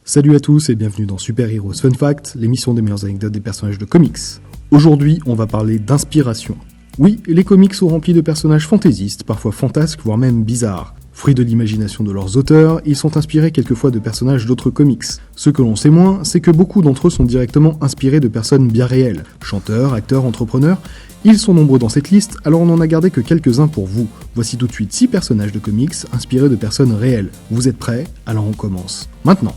Salut à tous et bienvenue dans Super Heroes Fun Fact, l'émission des meilleures anecdotes des personnages de comics. Aujourd'hui, on va parler d'inspiration. Oui, les comics sont remplis de personnages fantaisistes, parfois fantasques, voire même bizarres. Fruits de l'imagination de leurs auteurs, ils sont inspirés quelquefois de personnages d'autres comics. Ce que l'on sait moins, c'est que beaucoup d'entre eux sont directement inspirés de personnes bien réelles. Chanteurs, acteurs, entrepreneurs, ils sont nombreux dans cette liste, alors on n'en a gardé que quelques-uns pour vous. Voici tout de suite 6 personnages de comics inspirés de personnes réelles. Vous êtes prêts? Alors on commence. Maintenant.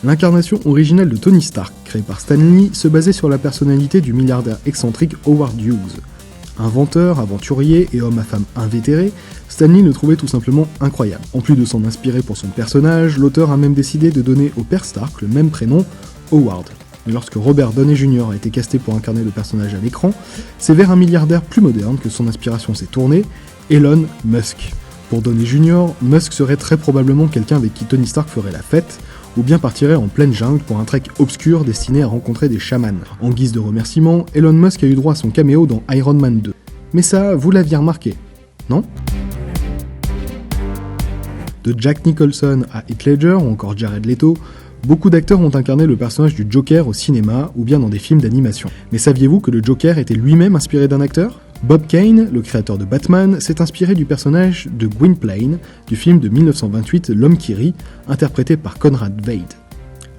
L'incarnation originale de Tony Stark, créée par Stan Lee, se basait sur la personnalité du milliardaire excentrique Howard Hughes. Inventeur, aventurier et homme à femme invétéré, Stan Lee le trouvait tout simplement incroyable. En plus de s'en inspirer pour son personnage, l'auteur a même décidé de donner au père Stark le même prénom, Howard. Mais lorsque Robert Downey Jr. a été casté pour incarner le personnage à l'écran, c'est vers un milliardaire plus moderne que son inspiration s'est tournée, Elon Musk. Pour Downey Jr., Musk serait très probablement quelqu'un avec qui Tony Stark ferait la fête, ou bien partirait en pleine jungle pour un trek obscur destiné à rencontrer des chamans. En guise de remerciement, Elon Musk a eu droit à son caméo dans Iron Man 2. Mais ça, vous l'aviez remarqué, non? De Jack Nicholson à Heath Ledger ou encore Jared Leto, beaucoup d'acteurs ont incarné le personnage du Joker au cinéma ou bien dans des films d'animation. Mais saviez-vous que le Joker était lui-même inspiré d'un acteur? Bob Kane, le créateur de Batman, s'est inspiré du personnage de Gwynplaine du film de 1928 L'Homme qui rit, interprété par Conrad Veidt.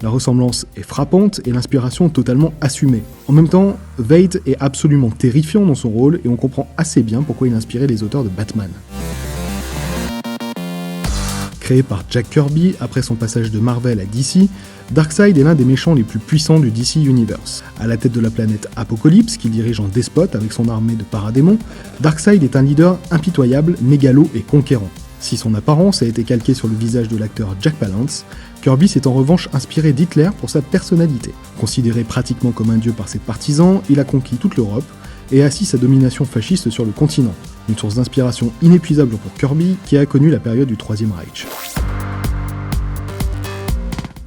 La ressemblance est frappante et l'inspiration totalement assumée. En même temps, Veidt est absolument terrifiant dans son rôle et on comprend assez bien pourquoi il a inspiré les auteurs de Batman. Créé par Jack Kirby après son passage de Marvel à DC, Darkseid est l'un des méchants les plus puissants du DC Universe. À la tête de la planète Apocalypse, qu'il dirige en despote avec son armée de paradémons, Darkseid est un leader impitoyable, mégalo et conquérant. Si son apparence a été calquée sur le visage de l'acteur Jack Palance, Kirby s'est en revanche inspiré d'Hitler pour sa personnalité. Considéré pratiquement comme un dieu par ses partisans, il a conquis toute l'Europe et assis sa domination fasciste sur le continent. Une source d'inspiration inépuisable pour Kirby qui a connu la période du Troisième Reich.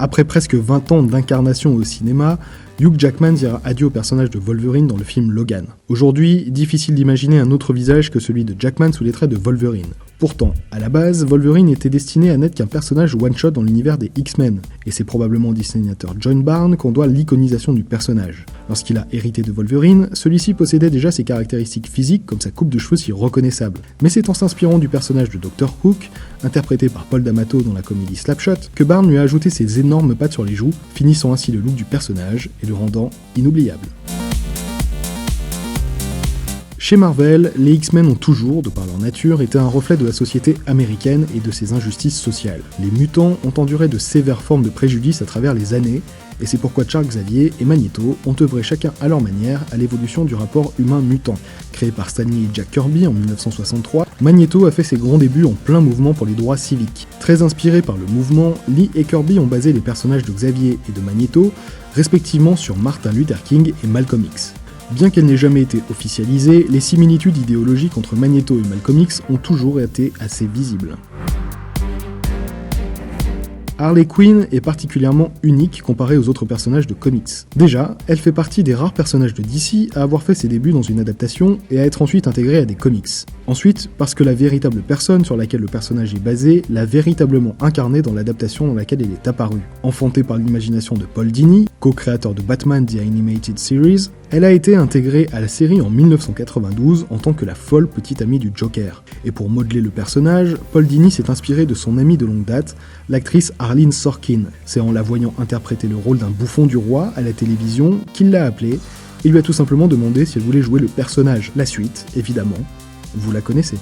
Après presque 20 ans d'incarnation au cinéma, Hugh Jackman dira adieu au personnage de Wolverine dans le film Logan. Aujourd'hui, difficile d'imaginer un autre visage que celui de Jackman sous les traits de Wolverine. Pourtant, à la base, Wolverine était destiné à n'être qu'un personnage one-shot dans l'univers des X-Men, et c'est probablement au dessinateur John Byrne qu'on doit l'iconisation du personnage. Lorsqu'il a hérité de Wolverine, celui-ci possédait déjà ses caractéristiques physiques comme sa coupe de cheveux si reconnaissable. Mais c'est en s'inspirant du personnage de Dr. Hook, interprété par Paul D'Amato dans la comédie Slapshot, que Byrne lui a ajouté ses énormes pattes sur les joues, finissant ainsi le look du personnage et le rendant inoubliable. Chez Marvel, les X-Men ont toujours, de par leur nature, été un reflet de la société américaine et de ses injustices sociales. Les mutants ont enduré de sévères formes de préjudice à travers les années, et c'est pourquoi Charles Xavier et Magneto ont œuvré chacun à leur manière à l'évolution du rapport humain-mutant. Créé par Stan Lee et Jack Kirby en 1963, Magneto a fait ses grands débuts en plein mouvement pour les droits civiques. Très inspirés par le mouvement, Lee et Kirby ont basé les personnages de Xavier et de Magneto, respectivement sur Martin Luther King et Malcolm X. Bien qu'elle n'ait jamais été officialisée, les similitudes idéologiques entre Magneto et Malcolm X ont toujours été assez visibles. Harley Quinn est particulièrement unique comparée aux autres personnages de comics. Déjà, elle fait partie des rares personnages de DC à avoir fait ses débuts dans une adaptation et à être ensuite intégrée à des comics. Ensuite, parce que la véritable personne sur laquelle le personnage est basé l'a véritablement incarné dans l'adaptation dans laquelle elle est apparue. Enfantée par l'imagination de Paul Dini, co-créateur de Batman The Animated Series, elle a été intégrée à la série en 1992 en tant que la folle petite amie du Joker. Et pour modeler le personnage, Paul Dini s'est inspiré de son amie de longue date, l'actrice Arlene Sorkin. C'est en la voyant interpréter le rôle d'un bouffon du roi à la télévision qu'il l'a appelée et lui a tout simplement demandé si elle voulait jouer le personnage. La suite, évidemment, vous la connaissez.